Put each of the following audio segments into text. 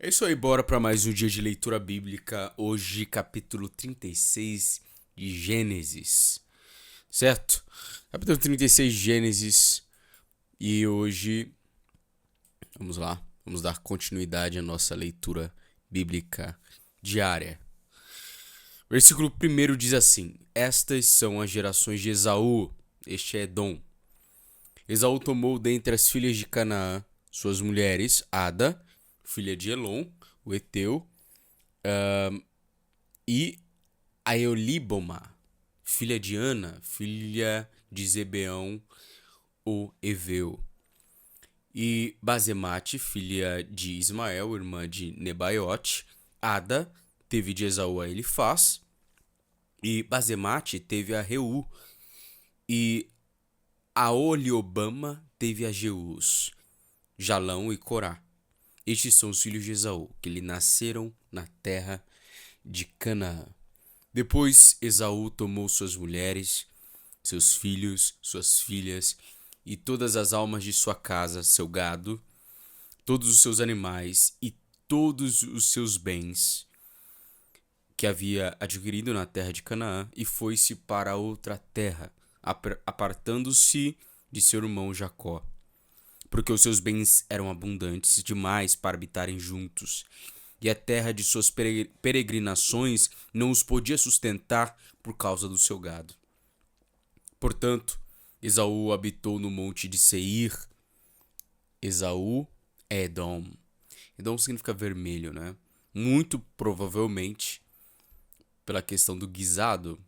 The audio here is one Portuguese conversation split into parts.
É isso aí, bora para mais um dia de leitura bíblica. Hoje, capítulo 36 de Gênesis, certo? Capítulo 36 de Gênesis. E hoje, vamos lá, vamos dar continuidade à nossa leitura bíblica diária. Versículo 1 diz assim: Estas são as gerações de Esaú, este é Edom. Esaú tomou dentre as filhas de Canaã suas mulheres, Ada, filha de Elon, o Eteu, e a Eolíbama, filha de Ana, filha de Zebeão, o Eveu. E Bazemate, filha de Ismael, irmã de Nebaiote. Ada teve de Esaú a Elifaz. E Bazemate teve a Reu. E a Oliobama teve a Jeus, Jalão e Corá. Estes são os filhos de Esaú, que lhe nasceram na terra de Canaã. Depois Esaú tomou suas mulheres, seus filhos, suas filhas e todas as almas de sua casa, seu gado, todos os seus animais e todos os seus bens que havia adquirido na terra de Canaã e foi-se para outra terra, apartando-se de seu irmão Jacó, porque os seus bens eram abundantes demais para habitarem juntos. E a terra de suas peregrinações não os podia sustentar por causa do seu gado. Portanto, Esaú habitou no monte de Seir. Esaú é Edom. Edom significa vermelho, né? Muito provavelmente, pela questão do guisado.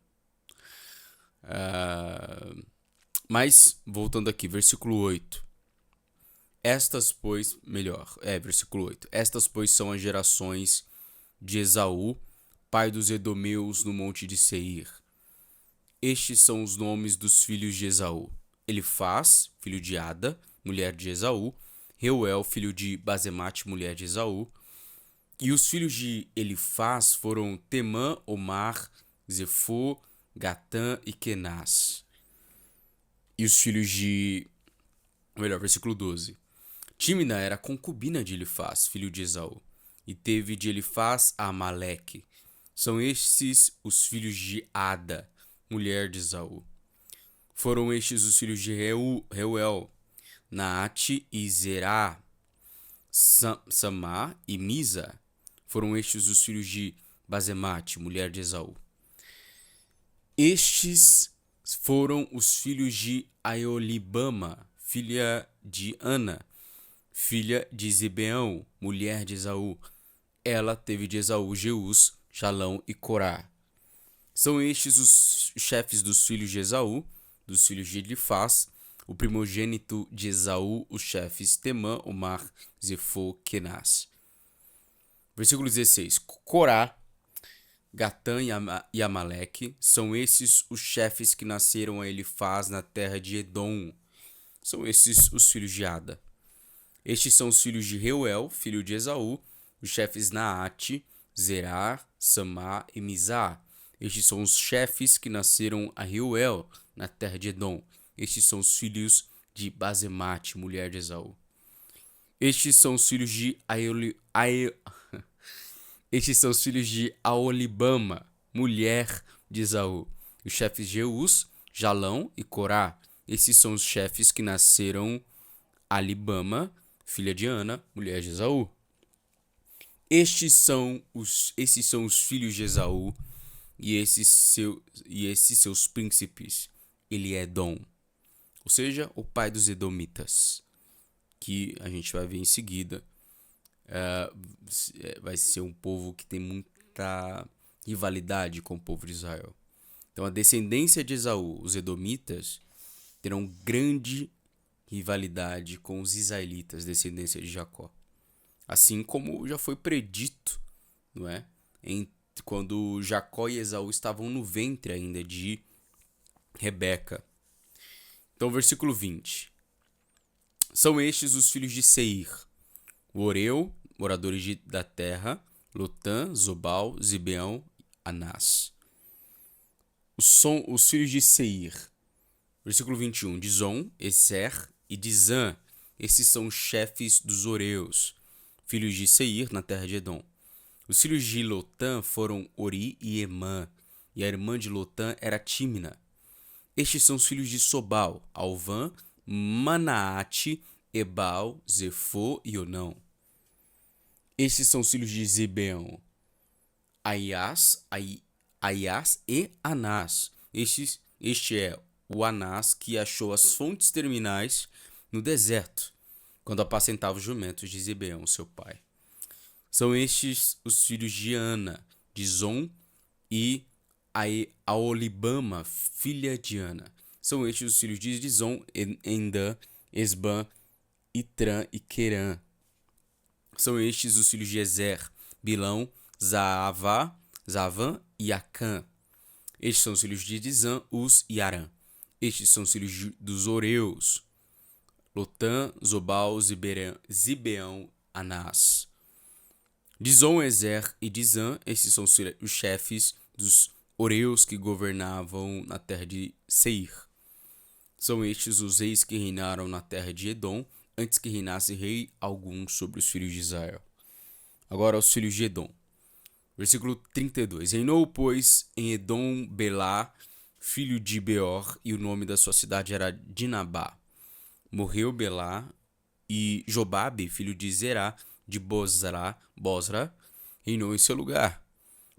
Mas, voltando aqui, versículo 8. Versículo 8. Estas, pois, são as gerações de Esaú, pai dos edomeus no monte de Seir. Estes são os nomes dos filhos de Esaú: Elifaz, filho de Ada, mulher de Esaú; Reuel, filho de Bazemate, mulher de Esaú. E os filhos de Elifaz foram Temã, Omar, Zefô, Gatã e Kenaz. E os filhos de... versículo 12. Tímina era concubina de Elifaz, filho de Esaú, e teve de Elifaz a Amaleque. São estes os filhos de Ada, mulher de Esaú. Foram estes os filhos de Reuel, Naate e Zerá, Samá e Misa. Foram estes os filhos de Bazemate, mulher de Esaú. Estes foram os filhos de Aeolibama, filha de Ana, filha de Zibeão, mulher de Esaú. Ela teve de Esaú Jeus, Jalão e Corá. São estes os chefes dos filhos de Esaú, dos filhos de Elifaz, o primogênito de Esaú, os chefes Temã, Omar, Zefô, Kenaz. Versículo 16. Corá, Gatã e Amaleque, são esses os chefes que nasceram a Elifaz na terra de Edom. São esses os filhos de Ada. Estes são os filhos de Reuel, filho de Esaú, os chefes Naate, Zerá, Samá e Mizá. Estes são os chefes que nasceram a Reuel na terra de Edom. Estes são os filhos de Bazemate, mulher de Esaú. Estes são os filhos de Estes são os filhos de Aolibama, mulher de Esaú. Os chefes Jeus, Jalão e Corá. Esses são os chefes que nasceram a Libama, filha de Ana, mulher de Esaú. Esses são os filhos de Esaú e esses seus príncipes. Ele é Edom, ou seja, o pai dos edomitas, que a gente vai ver em seguida. Vai ser um povo que tem muita rivalidade com o povo de Israel. Então a descendência de Esaú, os edomitas, terão grande rivalidade com os israelitas, descendência de Jacó. Assim como já foi predito, não é? Quando Jacó e Esaú estavam no ventre ainda de Rebeca. Então, versículo 20. São estes os filhos de Seir: o Oreu, moradores da terra, Lotã, Zobal, Zibeão, Anás. Os filhos de Seir. Versículo 21. Dizon, Esser e Dizã. Esses são os chefes dos Oreus. filhos de Seir, na terra de Edom. Os filhos de Lotã foram Ori e Emã, e a irmã de Lotã era Tímina. Estes são os filhos de Sobal, Alvã, Manaate, Ebal, Zefô e Onão. Estes são os filhos de Zibeão, Aias e Anás. Este é o Anás que achou as fontes terminais no deserto, quando apacentava os jumentos de Zibeão, seu pai. São estes os filhos de Ana, de Zom e Aolibama, filha de Ana. São estes os filhos de Dizon, Endã, Esbã, Itrã e Querã. São estes os filhos de Ezer, Bilão, Zavã e Acã. Estes são os filhos de Dizã, Uz e Arã. Estes são os filhos dos Oreus, Lotã, Zobal, Zibeão, Anás. Dizon, Ezer e Dizã, estes são os chefes dos Oreus que governavam na terra de Seir. São estes os reis que reinaram na terra de Edom, antes que reinasse rei algum sobre os filhos de Israel. Agora os filhos de Edom. Versículo 32. Reinou, pois, em Edom Belá, filho de Beor, e o nome da sua cidade era Dinabá. Morreu Belá, e Jobabe, filho de Zerá, de Bosra, reinou em seu lugar.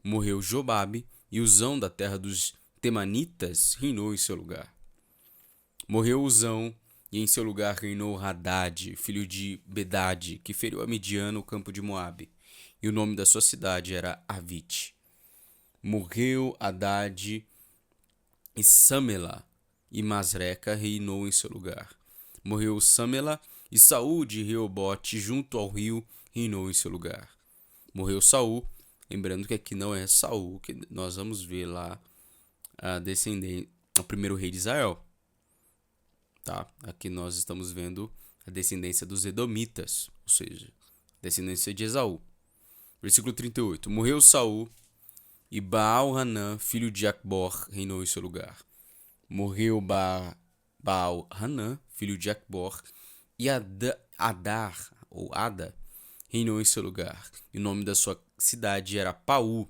Morreu Jobabe, e Uzão, da terra dos Temanitas, reinou em seu lugar. Morreu Uzão, e em seu lugar reinou Hadad, filho de Bedade, que feriu a Midian no campo de Moabe, e o nome da sua cidade era Avite. Morreu Hadad, e Samela, e Masreca reinou em seu lugar. Morreu Samela, e Saul de Reobote, junto ao rio, reinou em seu lugar. Morreu Saul, lembrando que aqui não é Saul, que nós vamos ver lá a descendente, o primeiro rei de Israel. Tá? Aqui nós estamos vendo a descendência dos Edomitas, ou seja, a descendência de Esaú. Versículo 38. Morreu Saul, e Baal-Hanã, filho de Acbor, reinou em seu lugar. Morreu Baal-Hanã, filho de Acbor, e Adar, ou Ada, reinou em seu lugar. E o nome da sua cidade era Paú,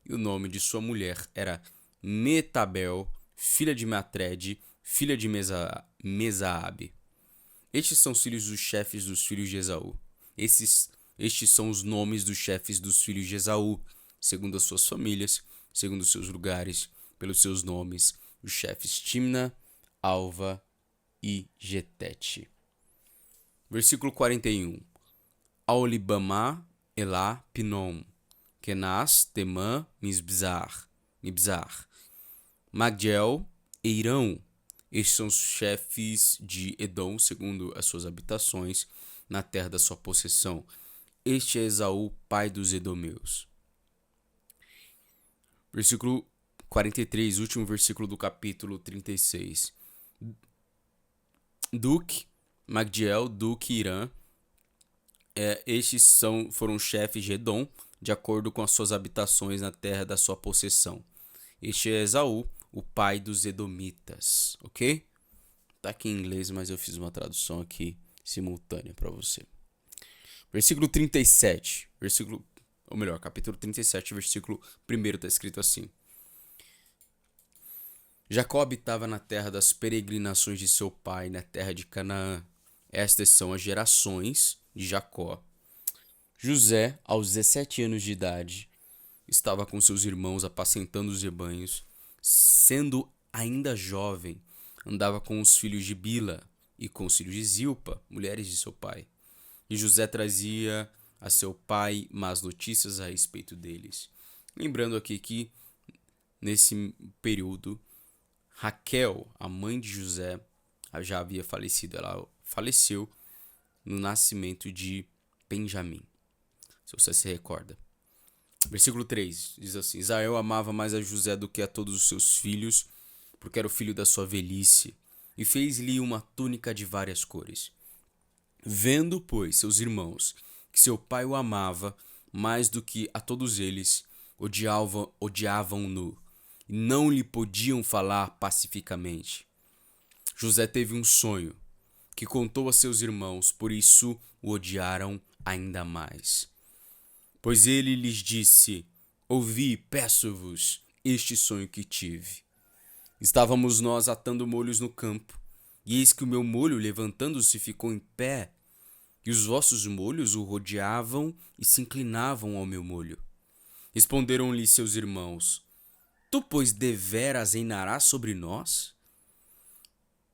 e o nome de sua mulher era Metabel, filha de Matred, filha de Mesaabe. Estes são os filhos dos chefes dos filhos de Esaú. Estes são os nomes dos chefes dos filhos de Esaú, segundo as suas famílias, segundo os seus lugares, pelos seus nomes, os chefes Timna, Alva e Getete. Versículo 41. Aolibamá, Elá, Pinom, Kenaz, Temã, Mibzar, Magdiel e Irão. Estes são os chefes de Edom, segundo as suas habitações, na terra da sua possessão. Este é Esaú, pai dos edomeus. Versículo 43, último versículo do capítulo 36. Magdiel, Duque e Irã. Estes foram chefes de Edom, de acordo com as suas habitações na terra da sua possessão. Este é Esaú, o pai dos edomitas, ok? Tá aqui em inglês, mas eu fiz uma tradução aqui simultânea para você. Versículo 37, capítulo 37, versículo 1 está escrito assim. Jacó habitava na terra das peregrinações de seu pai, na terra de Canaã. Estas são as gerações de Jacó. José, aos 17 anos de idade, estava com seus irmãos apacentando os rebanhos. Sendo ainda jovem, andava com os filhos de Bila e com os filhos de Zilpa, mulheres de seu pai. E José trazia a seu pai más notícias a respeito deles. Lembrando aqui que, nesse período, Raquel, a mãe de José, já havia falecido. Ela faleceu no nascimento de Benjamim, se você se recorda. Versículo 3 diz assim: Israel amava mais a José do que a todos os seus filhos, porque era o filho da sua velhice, e fez-lhe uma túnica de várias cores. Vendo, pois, seus irmãos que seu pai o amava mais do que a todos eles, odiavam-no, e não lhe podiam falar pacificamente. José teve um sonho, que contou a seus irmãos, por isso o odiaram ainda mais. Pois ele lhes disse: ouvi, peço-vos, este sonho que tive. Estávamos nós atando molhos no campo, e eis que o meu molho, levantando-se, ficou em pé, e os vossos molhos o rodeavam e se inclinavam ao meu molho. Responderam-lhe seus irmãos: tu, pois, deveras reinarás sobre nós?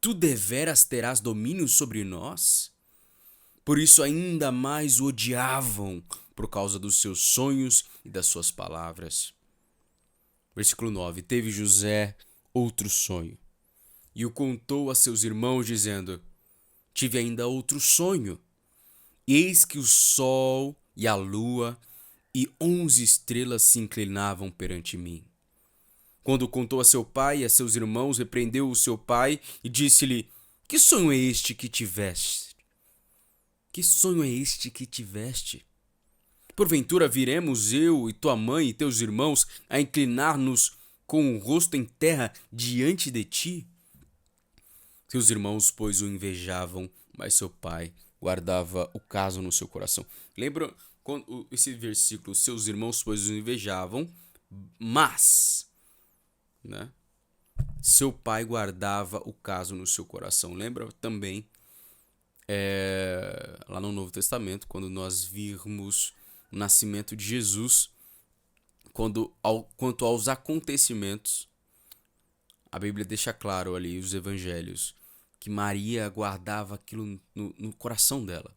Tu deveras terás domínio sobre nós? Por isso ainda mais o odiavam, por causa dos seus sonhos e das suas palavras. Versículo 9. Teve José outro sonho, e o contou a seus irmãos, dizendo: tive ainda outro sonho. Eis que o sol e a lua e 11 estrelas se inclinavam perante mim. Quando contou a seu pai e a seus irmãos, repreendeu o seu pai e disse-lhe: que sonho é este que tiveste? Que sonho é este que tiveste? Porventura viremos eu e tua mãe e teus irmãos a inclinar-nos com o rosto em terra diante de ti? Seus irmãos, pois, o invejavam, mas seu pai guardava o caso no seu coração. Lembra esse versículo? Seus irmãos, pois, o invejavam, mas, né? Seu pai guardava o caso no seu coração. Lembra também lá no Novo Testamento, quando nós virmos o nascimento de Jesus, quanto aos acontecimentos, a Bíblia deixa claro ali, os evangelhos, que Maria guardava aquilo no coração dela.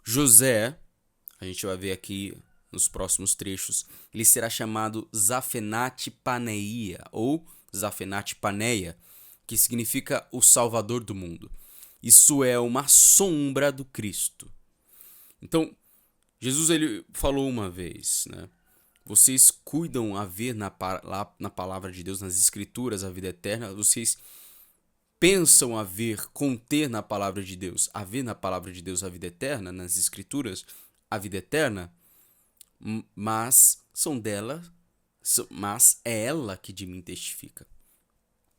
José, a gente vai ver aqui nos próximos trechos, ele será chamado Zafenate Paneia, ou Zafenate Paneia, que significa o Salvador do mundo. Isso é uma sombra do Cristo. Então, Jesus ele falou uma vez, né? Vocês cuidam a ver na palavra de Deus, nas escrituras, a vida eterna. Vocês pensam a ver, conter na palavra de Deus, a ver na palavra de Deus a vida eterna, nas escrituras, a vida eterna. Mas são dela, mas é ela que de mim testifica.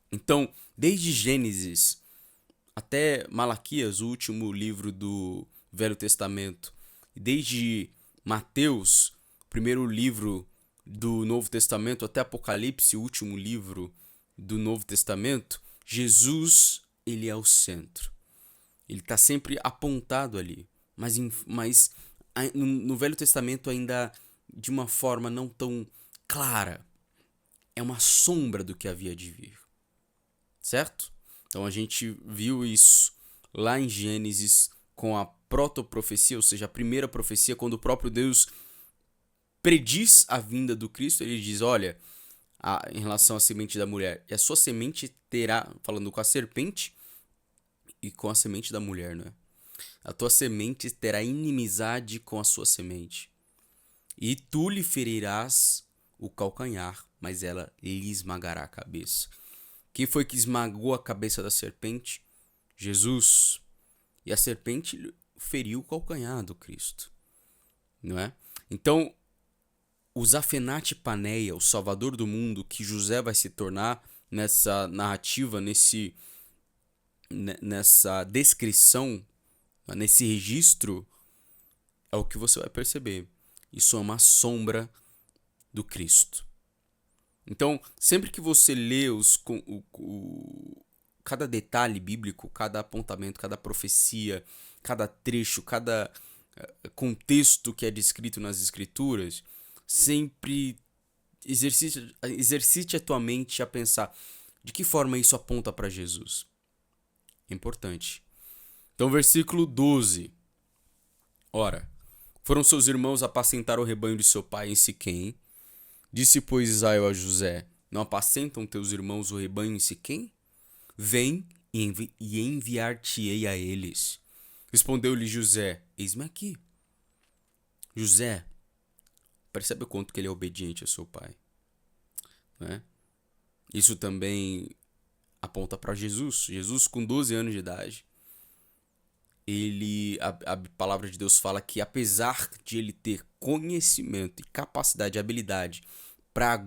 Então, desde Gênesis até Malaquias, o último livro do Velho Testamento, desde Mateus, o primeiro livro do Novo Testamento, até Apocalipse, o último livro do Novo Testamento, Jesus, ele é o centro. Ele está sempre apontado ali, mas no Velho Testamento ainda de uma forma não tão clara. É uma sombra do que havia de vir, certo? Então a gente viu isso lá em Gênesis com a protoprofecia, ou seja, a primeira profecia, quando o próprio Deus prediz a vinda do Cristo. Ele diz, olha, em relação à semente da mulher, e a sua semente terá, falando com a serpente e com a semente da mulher, né? A tua semente terá inimizade com a sua semente, e tu lhe ferirás o calcanhar, mas ela lhe esmagará a cabeça. Quem foi que esmagou a cabeça da serpente? Jesus. E a serpente feriu o calcanhar do Cristo, não é? Então, o Zafenate Paneia, o Salvador do mundo, que José vai se tornar nessa narrativa, nessa descrição, nesse registro, é o que você vai perceber. Isso é uma sombra do Cristo. Então, sempre que você lê cada detalhe bíblico, cada apontamento, cada profecia, cada trecho, cada contexto que é descrito nas Escrituras, sempre exercite a tua mente a pensar de que forma isso aponta para Jesus. É importante. Então, versículo 12. Ora, foram seus irmãos apacentar o rebanho de seu pai em Siquém. Disse, pois, Israel a José: não apacentam teus irmãos o rebanho em Siquém? Vem e enviar-te-ei a eles. Respondeu-lhe José: eis-me aqui. José, percebe o quanto que ele é obediente a seu pai, né? Isso também aponta para Jesus. Jesus, com 12 anos de idade, a palavra de Deus fala que, apesar de ele ter conhecimento e capacidade e habilidade para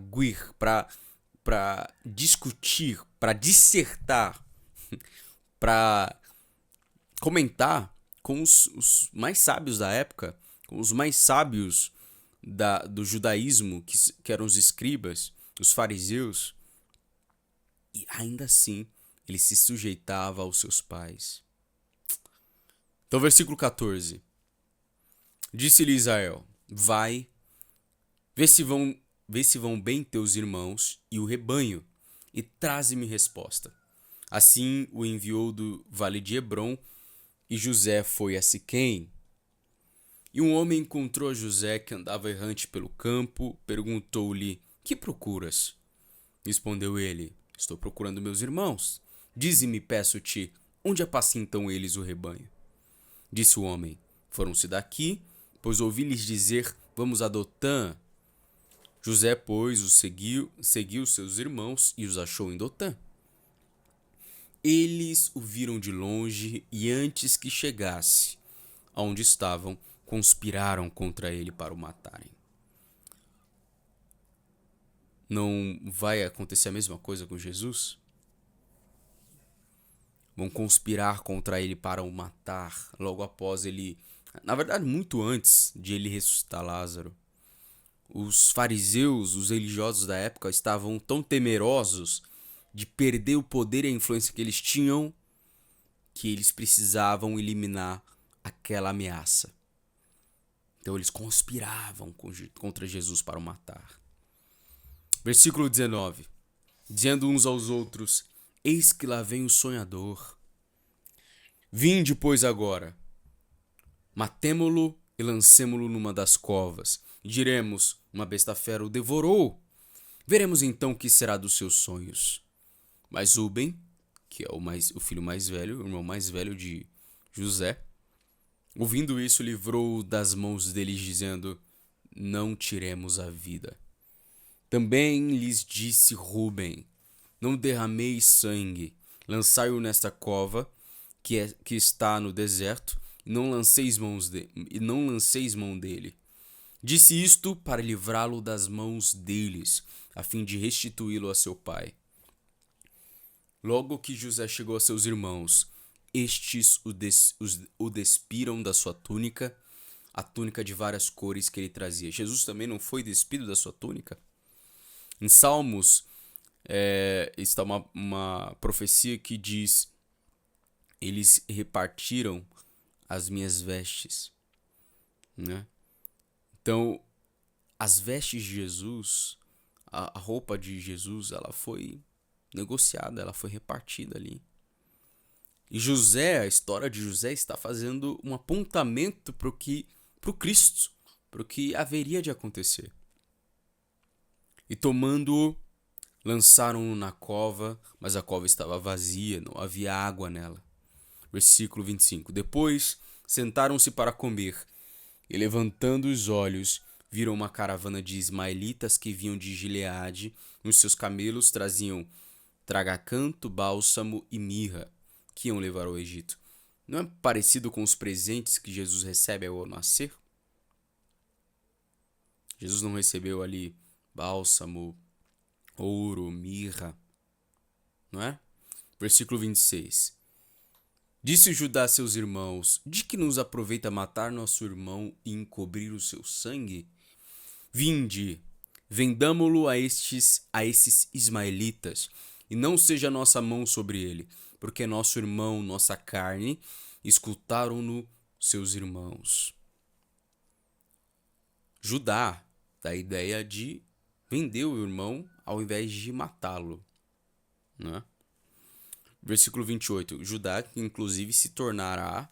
discutir, para dissertar, para comentar com os mais sábios da época, com os mais sábios do judaísmo, que eram os escribas, os fariseus, e ainda assim ele se sujeitava aos seus pais. Então, versículo 14. Disse-lhe Israel: vai, vê se vão bem teus irmãos e o rebanho, e traze-me resposta. Assim o enviou do vale de Hebrom, e José foi a Siquém. E um homem encontrou a José, que andava errante pelo campo, perguntou-lhe: que procuras? Respondeu ele: estou procurando meus irmãos. Dize-me, peço-te, onde apacentam eles o rebanho? Disse o homem: foram-se daqui, pois ouvi-lhes dizer: vamos a Dotã. José, pois, seguiu seus irmãos e os achou em Dotã. Eles o viram de longe e, antes que chegasse aonde estavam, conspiraram contra ele para o matarem. Não vai acontecer a mesma coisa com Jesus? Vão conspirar contra ele para o matar logo após ele, na verdade, muito antes de ele ressuscitar Lázaro. Os fariseus, os religiosos da época, estavam tão temerosos de perder o poder e a influência que eles tinham, que eles precisavam eliminar aquela ameaça. Então eles conspiravam contra Jesus para o matar. Versículo 19. Dizendo uns aos outros: eis que lá vem o sonhador. Vinde, pois, agora, matemo-lo e lancemo-lo numa das covas. E diremos: uma besta fera o devorou. Veremos então o que será dos seus sonhos. Mas Rúben, que é o filho mais velho, o irmão mais velho de José, ouvindo isso, livrou-o das mãos deles, dizendo: não tiremos a vida. Também lhes disse Rúben: não derrameis sangue, lançai-o nesta cova que está no deserto, e não lanceis mão dele. Disse isto para livrá-lo das mãos deles, a fim de restituí-lo a seu pai. Logo que José chegou a seus irmãos, estes o despiram da sua túnica, a túnica de várias cores que ele trazia. Jesus também não foi despido da sua túnica? Em Salmos, está uma profecia que diz: eles repartiram as minhas vestes, né? Então, as vestes de Jesus, a roupa de Jesus, ela foi negociada, ela foi repartida ali. E José, a história de José está fazendo um apontamento para o Cristo, para o que haveria de acontecer. E tomando-o, lançaram-no na cova, mas a cova estava vazia, não havia água nela. Versículo 25. Depois sentaram-se para comer, e levantando os olhos, viram uma caravana de ismaelitas que vinham de Gileade. Nos seus camelos traziam tragacanto, bálsamo e mirra, que iam levar ao Egito. Não é parecido com os presentes que Jesus recebe ao nascer? Jesus não recebeu ali bálsamo, ouro, mirra, não é? Versículo 26. Disse Judá a seus irmãos: de que nos aproveita matar nosso irmão e encobrir o seu sangue? Vinde, vendamo-lo a esses ismaelitas, e não seja nossa mão sobre ele, porque nosso irmão, nossa carne, escutaram-no seus irmãos. Judá dá a ideia de vender o irmão ao invés de matá-lo, né? Versículo 28. Judá, que inclusive se tornará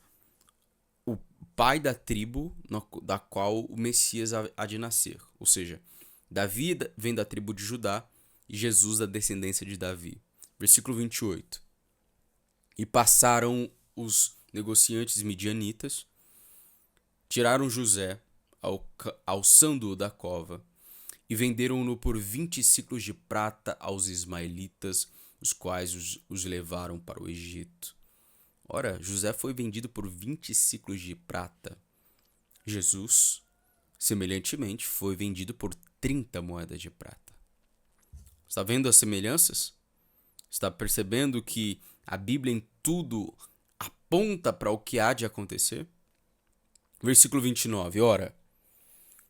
o pai da tribo da qual o Messias há de nascer. Ou seja, Davi vem da tribo de Judá e Jesus da descendência de Davi. Versículo 28. E passaram os negociantes midianitas, tiraram José, alçando-o da cova, e venderam-no por 20 ciclos de prata aos ismaelitas, os quais os levaram para o Egito. Ora, José foi vendido por 20 ciclos de prata. Jesus, semelhantemente, foi vendido por 30 moedas de prata. Está vendo as semelhanças? Está percebendo que a Bíblia em tudo aponta para o que há de acontecer? Versículo 29. Ora,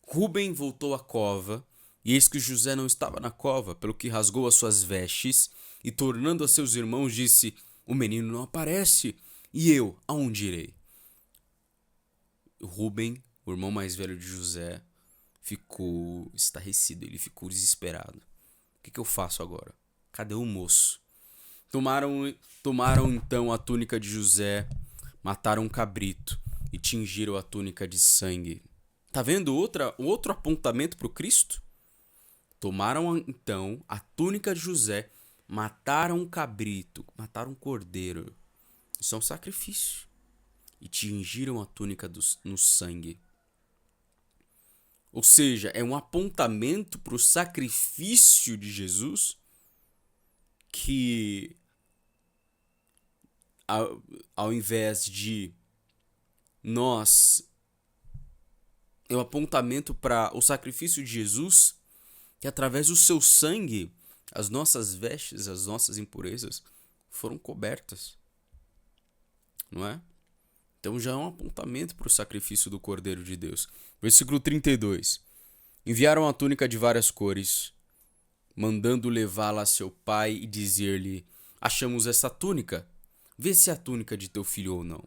Rúben voltou à cova, e eis que José não estava na cova, pelo que rasgou as suas vestes, e tornando a seus irmãos, disse: O menino não aparece, e eu, aonde irei? Rúben, o irmão mais velho de José, ficou estarrecido, ele ficou desesperado. O que eu faço agora? Cadê o moço? Tomaram então a túnica de José, mataram um cabrito e tingiram a túnica de sangue. Tá vendo outro apontamento para o Cristo? Tomaram então a túnica de José, mataram um cabrito, mataram um cordeiro. Isso é um sacrifício. E tingiram a túnica no sangue. Ou seja, é um apontamento para o sacrifício de Jesus que, ao invés de nós, é um apontamento para o sacrifício de Jesus, que através do seu sangue, as nossas vestes, as nossas impurezas foram cobertas. Não é? Então já é um apontamento para o sacrifício do Cordeiro de Deus. Versículo 32. Enviaram a túnica de várias cores, mandando levá-la a seu pai e dizer-lhe: Achamos essa túnica, vê se é a túnica de teu filho ou não.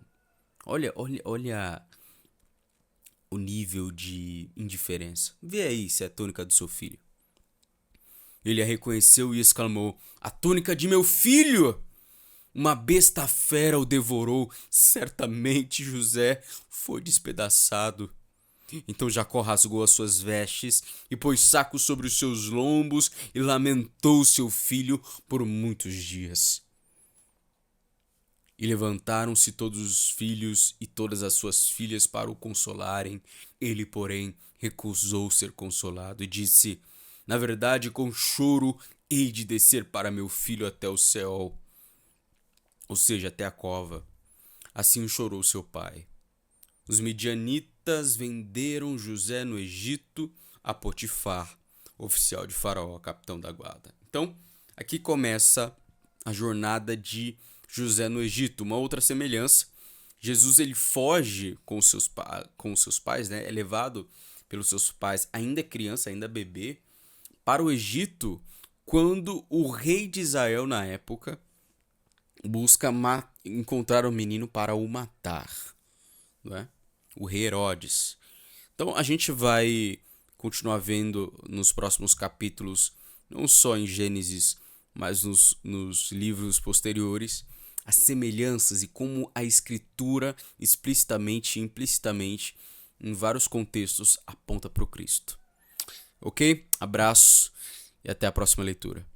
Olha o nível de indiferença. Vê aí se é a túnica do seu filho. Ele a reconheceu e exclamou: A túnica de meu filho! Uma besta fera o devorou. Certamente José foi despedaçado. Então Jacó rasgou as suas vestes e pôs saco sobre os seus lombos e lamentou seu filho por muitos dias. E levantaram-se todos os filhos e todas as suas filhas para o consolarem. Ele, porém, recusou ser consolado e disse: Na verdade, com choro hei de descer para meu filho até o Seol, ou seja, até a cova. Assim chorou seu pai. Os midianitas venderam José no Egito a Potifar, oficial de Faraó, capitão da guarda. Então, aqui começa a jornada de José no Egito. Uma outra semelhança: Jesus ele foge com os seus pais, né? É levado pelos seus pais, ainda criança, ainda bebê, para o Egito, quando o rei de Israel na época busca encontrar o menino para o matar, não é? O rei Herodes. Então a gente vai continuar vendo nos próximos capítulos, não só em Gênesis, mas nos livros posteriores, as semelhanças e como a escritura explicitamente e implicitamente, em vários contextos, aponta para o Cristo. Ok? Abraço e até a próxima leitura.